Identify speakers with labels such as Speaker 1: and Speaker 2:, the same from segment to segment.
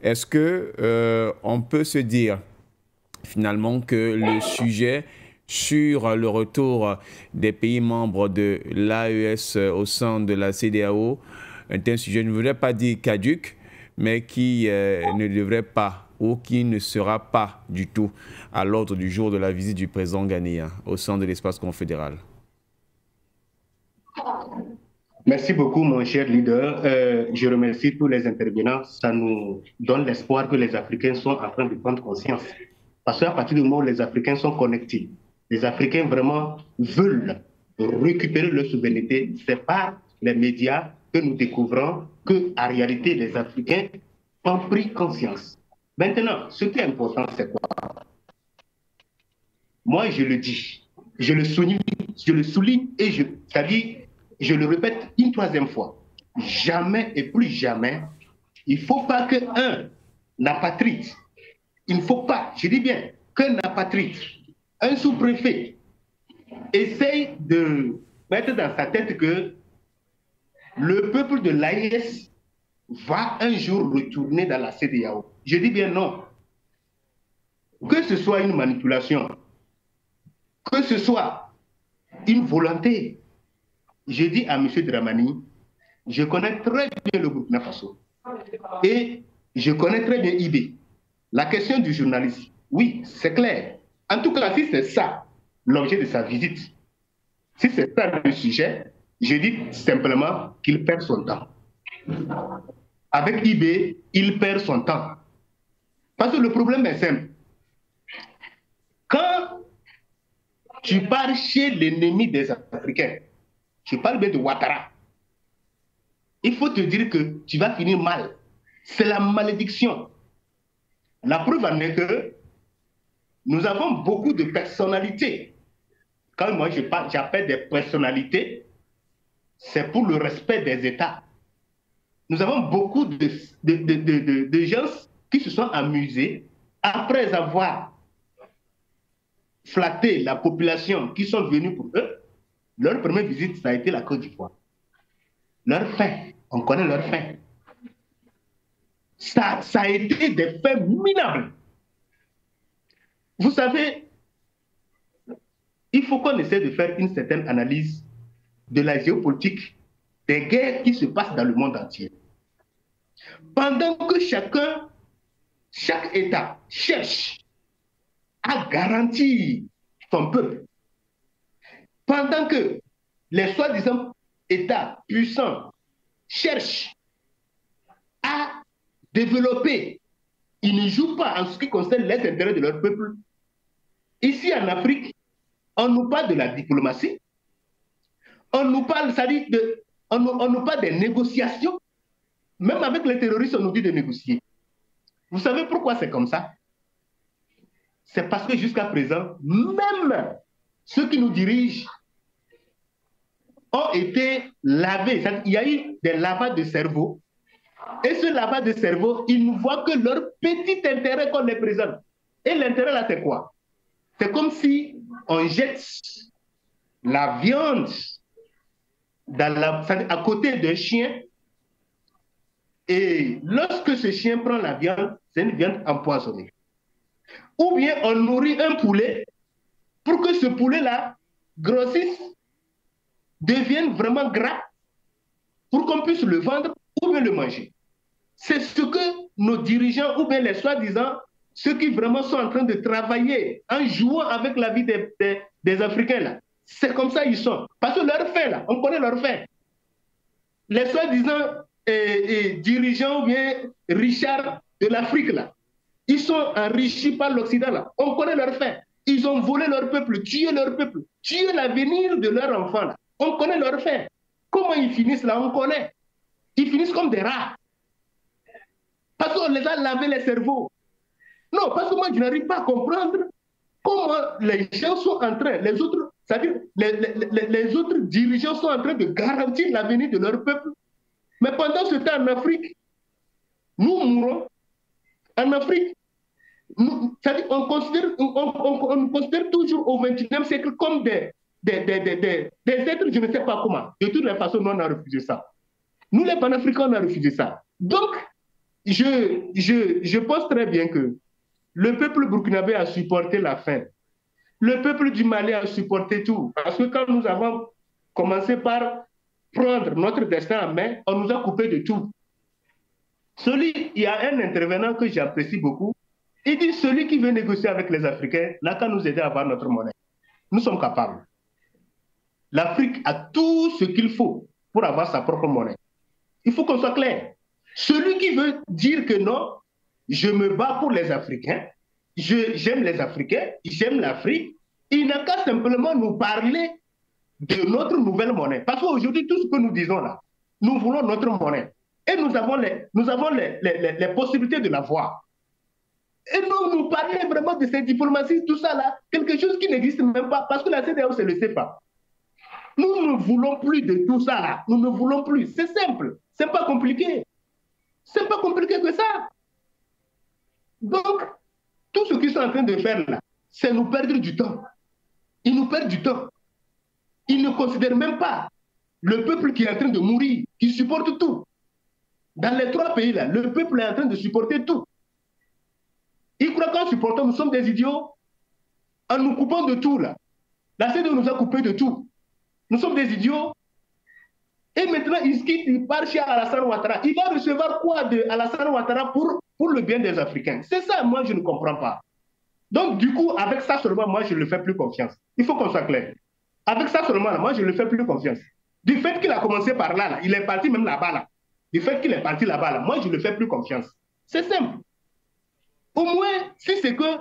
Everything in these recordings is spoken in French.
Speaker 1: Est-ce que on peut se dire finalement que le sujet sur le retour des pays membres de l'AES au sein de la CEDEAO est un sujet, je ne voudrais pas dire caduc, mais qui ne devrait pas ou qui ne sera pas du tout à l'ordre du jour de la visite du président ghanéen au sein de l'espace confédéral?
Speaker 2: Merci beaucoup, mon cher leader. Je remercie tous les intervenants. Ça nous donne l'espoir que les Africains sont en train de prendre conscience. Parce qu'à partir du moment où les Africains sont connectés, les Africains vraiment veulent récupérer leur souveraineté. C'est par les médias que nous découvrons que, en réalité, les Africains ont pris conscience. Maintenant, ce qui est important, c'est quoi? Moi, je le dis, je le souligne et c'est-à-dire, je le répète une troisième fois. Jamais et plus jamais, il ne faut pas qu'un apatride, il ne faut pas, je dis bien, qu'un apatride, un sous-préfet, essaye de mettre dans sa tête que le peuple de l'AES va un jour retourner dans la CEDEAO. Je dis bien non. Que ce soit une manipulation, que ce soit une volonté. Je dis à M. Dramani, je connais très bien le Burkina Faso et je connais très bien IB. La question du journaliste, oui, c'est clair. En tout cas, si c'est ça l'objet de sa visite, si c'est ça le sujet, je dis simplement qu'il perd son temps. Avec IB, il perd son temps. Parce que le problème est simple. Quand tu pars chez l'ennemi des Africains, je parle bien de Ouattara, il faut te dire que tu vas finir mal. C'est la malédiction. La preuve en est que nous avons beaucoup de personnalités. Quand moi j'appelle des personnalités, c'est pour le respect des États. Nous avons beaucoup de gens qui se sont amusés après avoir flatté la population qui sont venus pour eux. Leur première visite, ça a été la Côte d'Ivoire. Leur fin, on connaît leur fin. Ça a été des faits minables. Vous savez, il faut qu'on essaie de faire une certaine analyse de la géopolitique des guerres qui se passent dans le monde entier. Pendant que chaque État cherche à garantir son peuple, pendant que les soi-disant États puissants cherchent à développer, ils ne jouent pas en ce qui concerne les intérêts de leur peuple. Ici en Afrique, on nous parle de la diplomatie, on nous parle, on nous parle des négociations. Même avec les terroristes, on nous dit de négocier. Vous savez pourquoi c'est comme ça? C'est parce que jusqu'à présent, même ceux qui nous dirigent ont été lavés. Il y a eu des lavages de cerveau. Et ce lavage de cerveau, ils ne voient que leur petit intérêt qu'on les présente. Et l'intérêt là, c'est quoi? C'est comme si on jette la viande à côté d'un chien. Et lorsque ce chien prend la viande, c'est une viande empoisonnée. Ou bien on nourrit un poulet pour que ce poulet-là grossisse, devienne vraiment gras, pour qu'on puisse le vendre ou bien le manger. C'est ce que nos dirigeants ou bien les soi-disant, ceux qui vraiment sont en train de travailler en jouant avec la vie des Africains là. C'est comme ça ils sont. Parce que leur fait là, on connaît leur fait. Les soi-disant dirigeants ou bien Richard de l'Afrique là, ils sont enrichis par l'Occident là. On connaît leur fait. Ils ont volé leur peuple, tué l'avenir de leurs enfants là. On connaît leur fait. Comment ils finissent là, on connaît. Ils finissent comme des rats. Parce qu'on les a lavé les cerveaux. Non, parce que moi, je n'arrive pas à comprendre comment les gens sont en train, les autres, c'est-à-dire les autres dirigeants sont en train de garantir l'avenir de leur peuple. Mais pendant ce temps, en Afrique, nous mourons. En Afrique, c'est-à-dire on nous considère toujours au XXIe siècle comme des êtres, je ne sais pas comment. De toutes les façons, nous, on a refusé ça. Nous, les panafricains, on a refusé ça. Donc, je pense très bien que le peuple burkinabé a supporté la faim. Le peuple du Mali a supporté tout. Parce que quand nous avons commencé par prendre notre destin en main, on nous a coupé de tout. Il y a un intervenant que j'apprécie beaucoup. Il dit, celui qui veut négocier avec les Africains n'a qu'à nous aider à avoir notre monnaie. Nous sommes capables. L'Afrique a tout ce qu'il faut pour avoir sa propre monnaie. Il faut qu'on soit clair. Celui qui veut dire que non, je me bats pour les Africains, j'aime les Africains, j'aime l'Afrique, il n'a qu'à simplement nous parler de notre nouvelle monnaie. Parce qu'aujourd'hui, tout ce que nous disons là, nous voulons notre monnaie. Et nous avons les possibilités de l'avoir. Et nous parler vraiment de cette diplomatie, tout ça là, quelque chose qui n'existe même pas, parce que la CEDEAO, c'est le CFA. Nous ne voulons plus de tout ça là. Nous ne voulons plus. C'est simple. C'est pas compliqué. C'est pas compliqué que ça. Donc, tout ce qu'ils sont en train de faire là, c'est nous perdre du temps. Ils nous perdent du temps. Ils ne considèrent même pas le peuple qui est en train de mourir, qui supporte tout. Dans les 3 pays là, le peuple est en train de supporter tout. Ils croient qu'en supportant, nous sommes des idiots. En nous coupant de tout là. La CEDEAO nous a coupé de tout. Nous sommes des idiots. Et maintenant, il quitte, il part chez Alassane Ouattara. Il va recevoir quoi de Alassane Ouattara pour le bien des Africains? C'est ça, moi, je ne comprends pas. Donc, du coup, avec ça seulement, moi, je ne le fais plus confiance. Il faut qu'on soit clair. Avec ça seulement, moi, je ne le fais plus confiance. Du fait qu'il a commencé par là, il est parti même là-bas. Là. Du fait qu'il est parti là-bas, là, moi, je ne le fais plus confiance. C'est simple. Au moins, si c'est que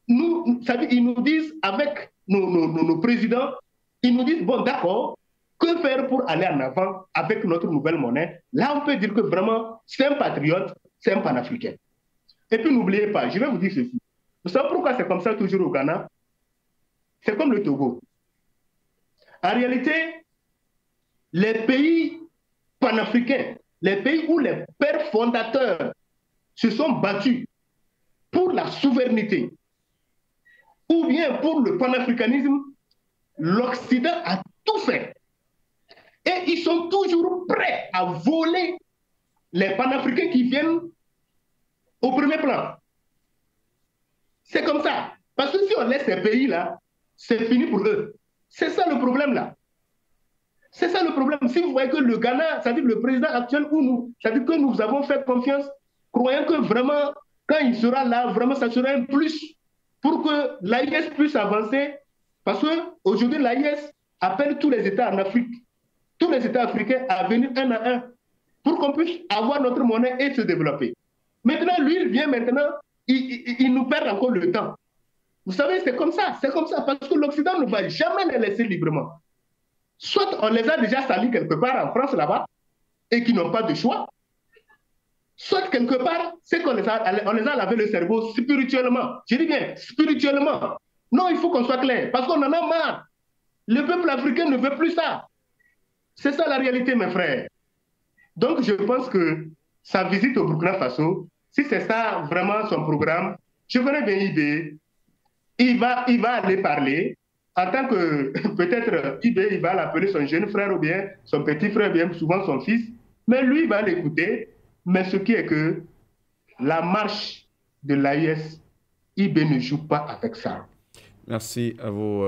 Speaker 2: nous, ils nous disent avec nos présidents, ils nous disent, bon, d'accord, que faire pour aller en avant avec notre nouvelle monnaie? Là, on peut dire que vraiment, c'est un patriote, c'est un panafricain. Et puis, n'oubliez pas, je vais vous dire ceci. Vous savez pourquoi c'est comme ça toujours au Ghana? C'est comme le Togo. En réalité, les pays panafricains, les pays où les pères fondateurs se sont battus pour la souveraineté, ou bien pour le panafricanisme, l'Occident a tout fait. Et ils sont toujours prêts à voler les panafricains qui viennent au premier plan. C'est comme ça. Parce que si on laisse ces pays-là, c'est fini pour eux. C'est ça le problème là. C'est ça le problème. Si vous voyez que le Ghana, c'est-à-dire le président actuel ou nous, c'est-à-dire que nous avons fait confiance, croyant que vraiment, quand il sera là, vraiment, ça sera un plus pour que l'AIS puisse avancer. Parce qu'aujourd'hui, l'AIS appelle tous les États en Afrique, tous les États africains à venir un à un pour qu'on puisse avoir notre monnaie et se développer. Maintenant, lui, il vient maintenant, il nous perd encore le temps. Vous savez, c'est comme ça, parce que l'Occident ne va jamais les laisser librement. Soit on les a déjà salis quelque part en France là-bas et qui n'ont pas de choix, soit quelque part, c'est qu'on les a lavé le cerveau spirituellement. Je dis bien, spirituellement. Non, il faut qu'on soit clair, parce qu'on en a marre. Le peuple africain ne veut plus ça. C'est ça la réalité, mes frères. Donc, je pense que sa visite au Burkina Faso, si c'est ça vraiment son programme, je connais bien l'idée. Il va aller parler. En tant que, peut-être, il va l'appeler son jeune frère ou bien son petit frère, bien souvent son fils. Mais lui, il va l'écouter. Mais ce qui est que la marche de l'AIS, IB ne joue pas avec ça.
Speaker 1: Merci à vous,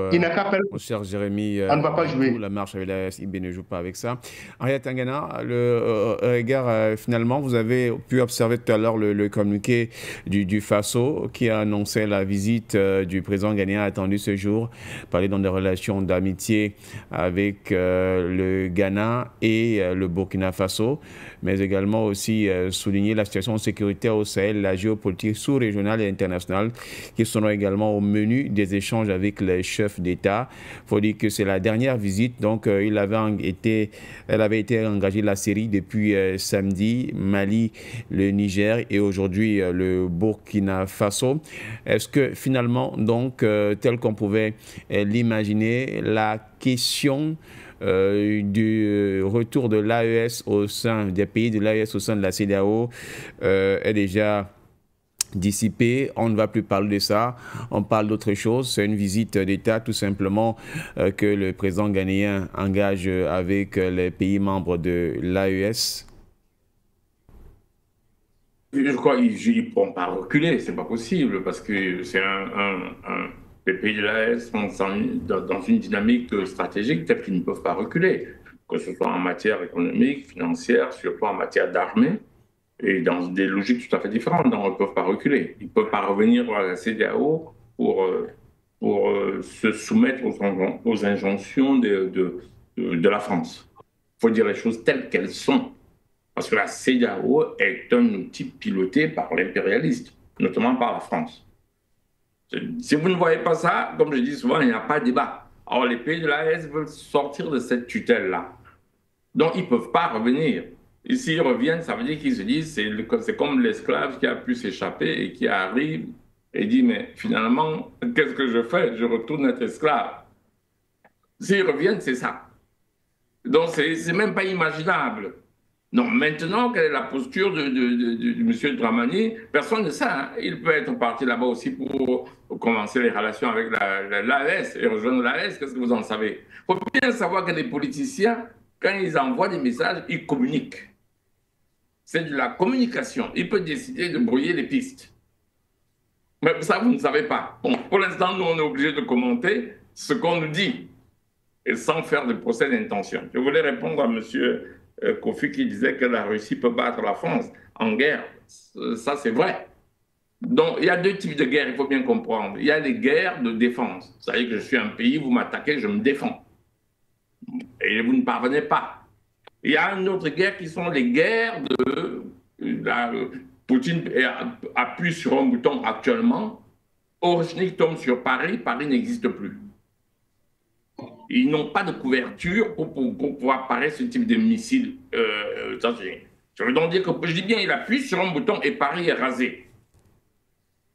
Speaker 1: mon cher Jérémy.
Speaker 2: On ne va pas jouer.
Speaker 1: La marche avec l'AIS, IB ne joue pas avec ça. Henriette Tangana, le regard, finalement, vous avez pu observer tout à l'heure le communiqué du Faso qui a annoncé la visite du président ghanéen attendu ce jour, parler dans des relations d'amitié avec le Ghana et le Burkina Faso, mais également aussi souligner la situation sécuritaire au Sahel, la géopolitique sous-régionale et internationale qui seront également au menu des échanges avec les chefs d'État. Il faut dire que c'est la dernière visite, donc elle avait été engagée la série depuis samedi, Mali, le Niger et aujourd'hui le Burkina Faso. Est-ce que finalement, donc, tel qu'on pouvait l'imaginer, la question du retour de l'AES au sein des pays de l'AES au sein de la CEDEAO est déjà dissipé, on ne va plus parler de ça, on parle d'autre chose. C'est une visite d'État tout simplement que le président ghanéen engage avec les pays membres de l'AES.
Speaker 3: Je crois qu'ils ne pourront pas reculer, c'est pas possible, parce que les pays de l'AES sont dans une dynamique stratégique telle qu'ils ne peuvent pas reculer, que ce soit en matière économique, financière, surtout en matière d'armée, et dans des logiques tout à fait différentes, donc ils ne peuvent pas reculer. Ils ne peuvent pas revenir à la CEDEAO pour se soumettre aux injonctions de la France. Il faut dire les choses telles qu'elles sont. Parce que la CEDEAO est un outil piloté par l'impérialiste, notamment par la France. Si vous ne voyez pas ça, comme je dis souvent, il n'y a pas de débat. Alors les pays de l'AES veulent sortir de cette tutelle-là. Donc ils ne peuvent pas revenir. Et s'ils reviennent, ça veut dire qu'ils se disent, c'est comme l'esclave qui a pu s'échapper et qui arrive et dit, mais finalement, qu'est-ce que je fais? Je retourne être esclave. S'ils reviennent, c'est ça. Donc c'est même pas imaginable. Non, maintenant, quelle est la posture de M. Dramani? Personne ne sait. Hein. Il peut être parti là-bas aussi pour commencer les relations avec l'AES et rejoindre l'AES. Qu'est-ce que vous en savez? Il faut bien savoir que les politiciens, quand ils envoient des messages, ils communiquent. C'est de la communication. Ils peuvent décider de brouiller les pistes. Mais ça, vous ne savez pas. Bon, pour l'instant, nous, on est obligé de commenter ce qu'on nous dit et sans faire de procès d'intention. Je voulais répondre à M. Kofi qui disait que la Russie peut battre la France en guerre. Ça, c'est vrai. Donc, il y a deux types de guerres, il faut bien comprendre. Il y a les guerres de défense. C'est-à-dire que je suis un pays, vous m'attaquez, je me défends. Et vous ne parvenez pas. Il y a une autre guerre qui sont les guerres Poutine appuie sur un bouton actuellement. Orchnik tombe sur Paris, Paris n'existe plus. Ils n'ont pas de couverture pour pouvoir parer ce type de missile. Je veux donc dire que, je dis bien, il appuie sur un bouton et Paris est rasé.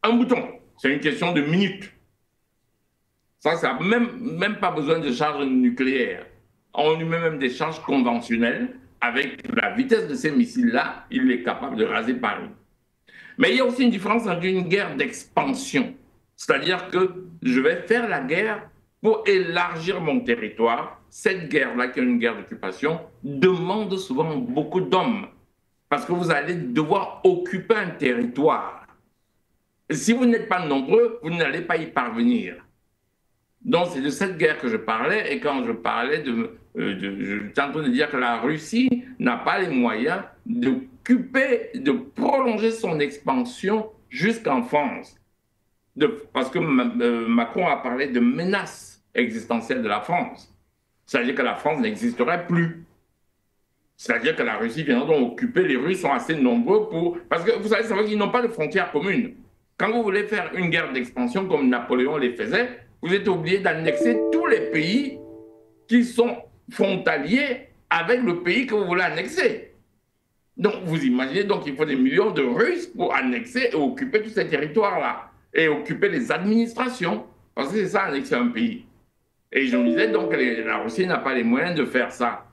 Speaker 3: Un bouton, c'est une question de minutes. Ça n'a même pas besoin de charge nucléaire. On lui met même des charges conventionnelles. Avec la vitesse de ces missiles-là, il est capable de raser Paris. Mais il y a aussi une différence entre une guerre d'expansion. C'est-à-dire que je vais faire la guerre pour élargir mon territoire. Cette guerre-là, qui est une guerre d'occupation, demande souvent beaucoup d'hommes. Parce que vous allez devoir occuper un territoire. Et si vous n'êtes pas nombreux, vous n'allez pas y parvenir. Donc c'est de cette guerre que je parlais. Et quand je parlais je suis en train de dire que la Russie n'a pas les moyens de prolonger son expansion jusqu'en France. Parce que Macron a parlé de menace existentielle de la France. C'est-à-dire que la France n'existerait plus. C'est-à-dire que la Russie viendra donc occuper, les Russes sont assez nombreux pour... Parce que vous savez, ça veut dire qu'ils n'ont pas de frontières communes. Quand vous voulez faire une guerre d'expansion comme Napoléon les faisait, vous êtes obligé d'annexer tous les pays qui sont frontaliers avec le pays que vous voulez annexer. Donc vous imaginez, donc il faut des millions de Russes pour annexer et occuper tous ces territoires-là. Et occuper les administrations. Parce que c'est ça, annexer un pays. Et je me disais donc que la Russie n'a pas les moyens de faire ça.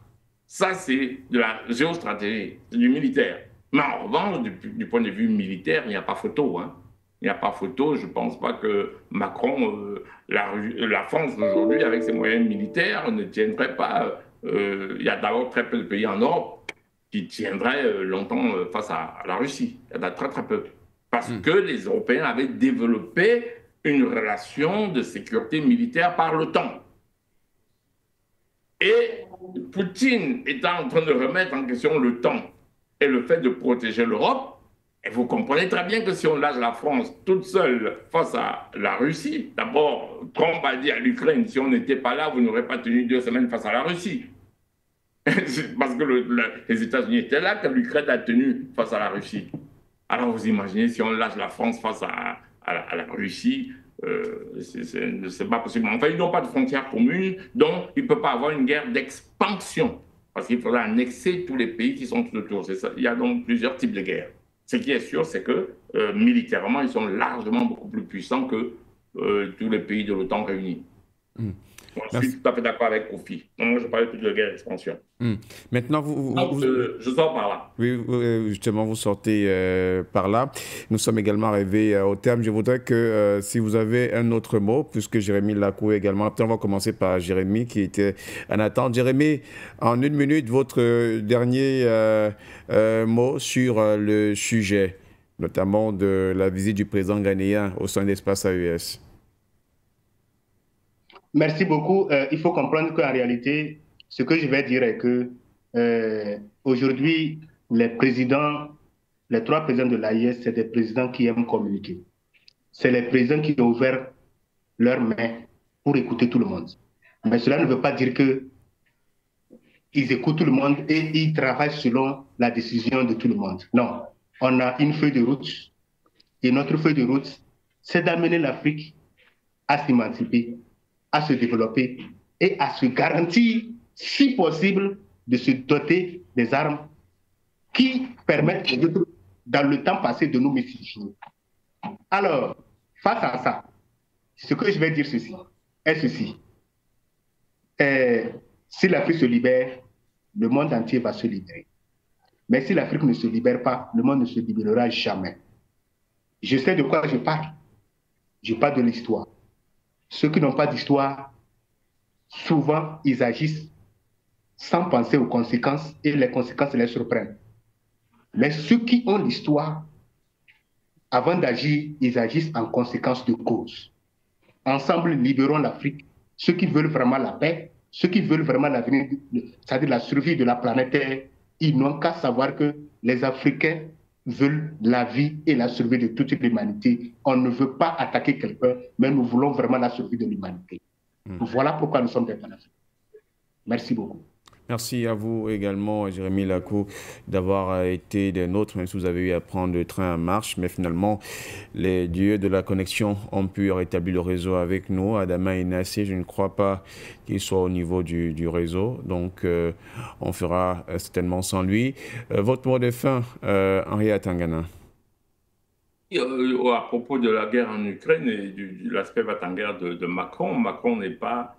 Speaker 3: Ça, c'est de la géostratégie, c'est du militaire. Mais en revanche, du point de vue militaire, il n'y a pas photo. Hein. Il n'y a pas photo. Je ne pense pas que Macron, la France d'aujourd'hui, avec ses moyens militaires, ne tiendrait pas. Il y a d'abord très peu de pays en Europe qui tiendraient longtemps face à la Russie. Il y en a très très peu. Parce que les Européens avaient développé une relation de sécurité militaire par l'OTAN. Et Poutine étant en train de remettre en question l'OTAN et le fait de protéger l'Europe, et vous comprenez très bien que si on lâche la France toute seule face à la Russie, d'abord, Trump a dit à l'Ukraine, si on n'était pas là, vous n'aurez pas tenu 2 semaines face à la Russie. Parce que les États-Unis étaient là, que l'Ukraine a tenu face à la Russie. Alors vous imaginez si on lâche la France face à la Russie, c'est pas possible. Enfin, ils n'ont pas de frontières communes, donc il ne peut pas avoir une guerre d'expansion. Parce qu'il faudra annexer tous les pays qui sont tout autour. Ça. Il y a donc plusieurs types de guerres. Ce qui est sûr, c'est que militairement, ils sont largement beaucoup plus puissants que tous les pays de l'OTAN réunis. Je suis tout à fait d'accord avec Kofi. Moi, je parlais plus de guerre d'expansion.
Speaker 1: Maintenant,
Speaker 3: je sors par là.
Speaker 1: Oui, justement, vous sortez par là. Nous sommes également arrivés au terme. Je voudrais que si vous avez un autre mot, puisque Jérémy l'a coué également, après on va commencer par Jérémy qui était en attente. Jérémy, en 1 minute, votre dernier mot sur le sujet. notamment de la visite du président ghanéen au sein d'Espace AES?
Speaker 2: Merci beaucoup. Il faut comprendre qu'en réalité, ce que je vais dire est que aujourd'hui, les trois présidents de l'AIS, c'est des présidents qui aiment communiquer. C'est les présidents qui ont ouvert leurs mains pour écouter tout le monde. Mais cela ne veut pas dire qu'ils écoutent tout le monde et ils travaillent selon la décision de tout le monde. Non, on a une feuille de route et notre feuille de route, c'est d'amener l'Afrique à s'émanciper, à se développer et à se garantir, si possible, de se doter des armes qui permettent, dans le temps passé, de nous missioner. Alors, face à ça, ce que je vais dire est ceci. Si l'Afrique se libère, le monde entier va se libérer. Mais si l'Afrique ne se libère pas, le monde ne se libérera jamais. Je sais de quoi je parle. Je parle de l'histoire. Ceux qui n'ont pas d'histoire, souvent, ils agissent sans penser aux conséquences et les conséquences les surprennent. Mais ceux qui ont l'histoire, avant d'agir, ils agissent en conséquence de cause. Ensemble, libérons l'Afrique. Ceux qui veulent vraiment la paix, ceux qui veulent vraiment l'avenir, c'est-à-dire la survie de la planète Terre, ils n'ont qu'à savoir que les Africains veulent la vie et la survie de toute l'humanité. On ne veut pas attaquer quelqu'un, mais nous voulons vraiment la survie de l'humanité. Voilà pourquoi nous sommes des panafricains. Merci beaucoup.
Speaker 1: Merci à vous également, Jérémy Lacou, d'avoir été des nôtres, même si vous avez eu à prendre le train en marche. Mais finalement, les dieux de la connexion ont pu rétablir le réseau avec nous. Adama et Nassé, je ne crois pas qu'il soit au niveau du réseau. Donc, on fera certainement sans lui. Votre mot de fin, Henri Atangana.
Speaker 3: À propos de la guerre en Ukraine et de l'aspect va-t-en-guerre de Macron, Macron n'est pas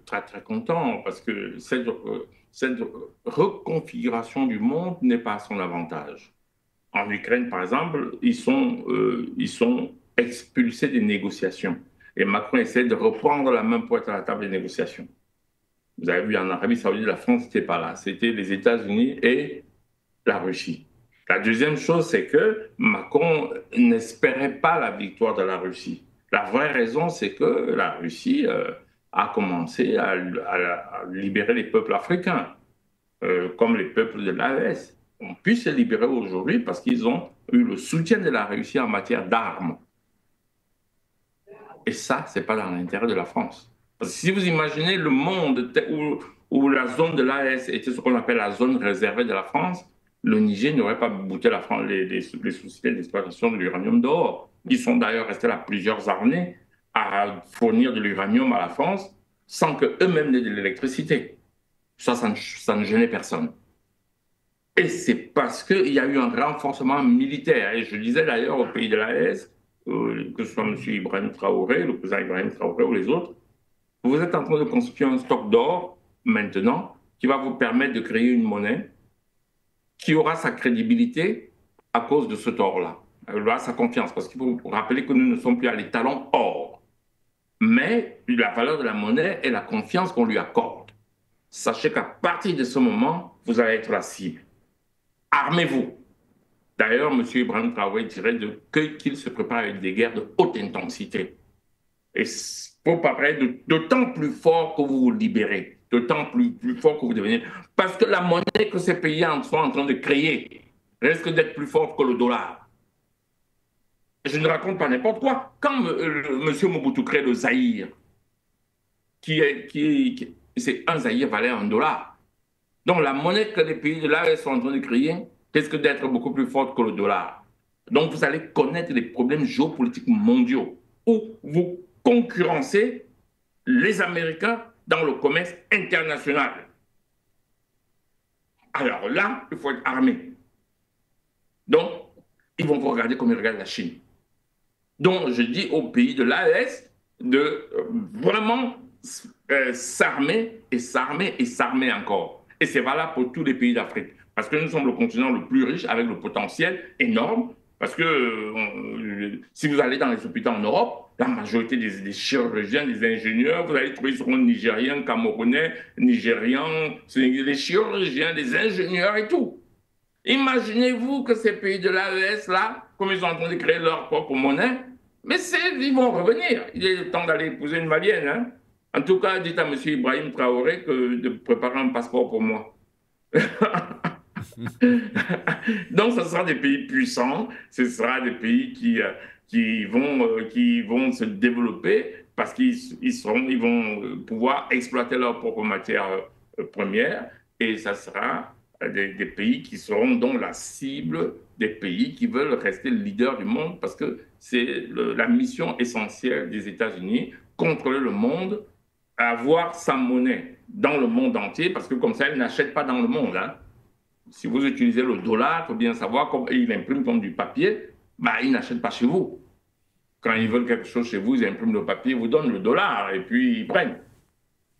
Speaker 3: très content parce que cette reconfiguration du monde n'est pas à son avantage. En Ukraine, par exemple, ils sont expulsés des négociations et Macron essaie de reprendre la main pour être à la table des négociations. Vous avez vu en Arabie Saoudite, la France n'était pas là, c'était les États-Unis et la Russie. La deuxième chose, c'est que Macron n'espérait pas la victoire de la Russie. La vraie raison, c'est que la Russie a commencé à libérer les peuples africains, comme les peuples de l'AES. On peut se libérer aujourd'hui parce qu'ils ont eu le soutien de la Russie en matière d'armes. Et ça, ce n'est pas dans l'intérêt de la France. Parce que si vous imaginez le monde où la zone de l'AES était ce qu'on appelle la zone réservée de la France, le Niger n'aurait pas bouté les sociétés d'exploitation de l'uranium dehors. Ils sont d'ailleurs restés là plusieurs années à fournir de l'uranium à la France sans qu'eux-mêmes n'aient de l'électricité. Ça ne gênait personne. Et c'est parce qu'il y a eu un renforcement militaire. Et je disais d'ailleurs au pays de l'AES, que ce soit M. Ibrahim Traoré, le président Ibrahim Traoré ou les autres, vous êtes en train de constituer un stock d'or maintenant qui va vous permettre de créer une monnaie qui aura sa crédibilité à cause de cet or-là. Elle aura sa confiance, parce qu'il faut rappeler que nous ne sommes plus à l'étalon or. Mais la valeur de la monnaie est la confiance qu'on lui accorde. Sachez qu'à partir de ce moment, vous allez être la cible. Armez-vous. D'ailleurs, M. Ibrahim Traoré dirait qu'il se prépare avec des guerres de haute intensité. Et pour paraître d'autant plus fort que vous vous libérez, d'autant plus fort que vous devenez. Parce que la monnaie que ces pays sont en train de créer risque d'être plus forte que le dollar. Je ne raconte pas n'importe quoi. Quand M. Mobutu crée le Zaïre, c'est un Zaïre valait $1. Donc la monnaie que les pays de l'AES sont en train de créer risque d'être beaucoup plus forte que le dollar. Donc vous allez connaître les problèmes géopolitiques mondiaux où vous concurrencez les Américains dans le commerce international. Alors là, il faut être armé. Donc, ils vont vous regarder comme ils regardent la Chine. Donc, je dis aux pays de l'AES de vraiment s'armer et s'armer et s'armer encore. Et c'est valable pour tous les pays d'Afrique. Parce que nous sommes le continent le plus riche avec le potentiel énorme. Parce que si vous allez dans les hôpitaux en Europe, la majorité des chirurgiens, des ingénieurs, vous allez trouver sur Nigériens, Camerounais, Nigérians, les chirurgiens, les ingénieurs et tout. Imaginez-vous que ces pays de l'AES, là, comme ils sont en train de créer leur propre monnaie, mais ils vont revenir. Il est le temps d'aller épouser une Malienne. Hein. En tout cas, dites à M. Ibrahim Traoré de préparer un passeport pour moi. Donc, ce sera des pays puissants, ce sera des pays qui vont se développer parce qu'ils vont pouvoir exploiter leurs propres matières premières et ça sera des pays qui seront donc la cible des pays qui veulent rester leaders du monde parce que c'est la mission essentielle des États-Unis, contrôler le monde, avoir sa monnaie dans le monde entier parce que comme ça, ils n'achètent pas dans le monde. Hein. Si vous utilisez le dollar, il faut bien savoir qu'il imprime comme du papier, bah, ils n'achètent pas chez vous. Quand ils veulent quelque chose chez vous, ils impriment le papier, ils vous donnent le dollar et puis ils prennent.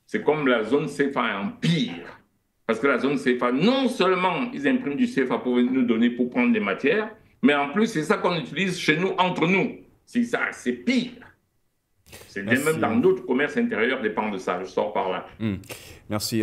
Speaker 3: C'est comme la zone CFA en pire. Parce que la zone CFA, non seulement ils impriment du CFA pour nous donner pour prendre des matières, mais en plus, c'est ça qu'on utilise chez nous, entre nous. C'est pire. C'est même dans d'autres commerces intérieurs dépend de ça. Je sors par là.
Speaker 1: Merci.